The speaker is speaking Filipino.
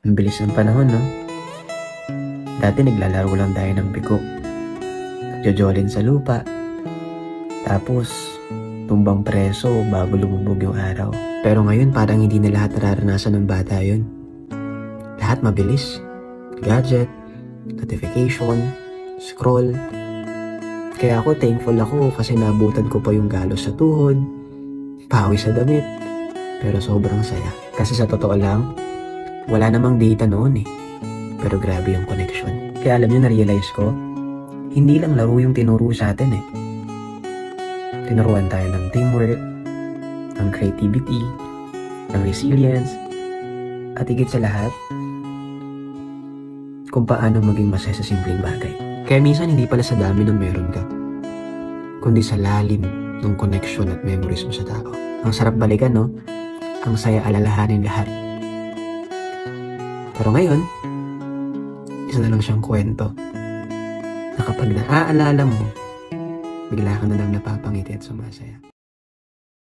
Ang bilis ng panahon, no? Dati naglalaro lang tayo ng biko. Nagjo-jolin sa lupa. Tapos, tumbang preso bago lumubog yung araw. Pero ngayon parang hindi na lahat nararanasan ng bata yun. Lahat mabilis. Gadget, notification, scroll. Kaya ako thankful ako kasi naabutan ko pa yung galos sa tuhod, pawis sa damit. Pero sobrang saya. Kasi sa totoo lang, wala namang data noon eh. Pero grabe yung connection. Kaya alam nyo, na-realize ko, hindi lang laro yung tinuro sa atin eh. Tinuruan tayo ng teamwork, ng creativity, ng resilience, at higit sa lahat, kung paano maging masaya sa simpleng bagay. Kaya minsan hindi pala sa dami ng meron ka, kundi sa lalim ng connection at memories mo sa tao. Ang sarap balikan, no? Ang saya alalahanin lahat. Pero ngayon, isa na lang siyang kwento na kapag naaalala mo, bigla ka na lang napapangiti at sumasaya.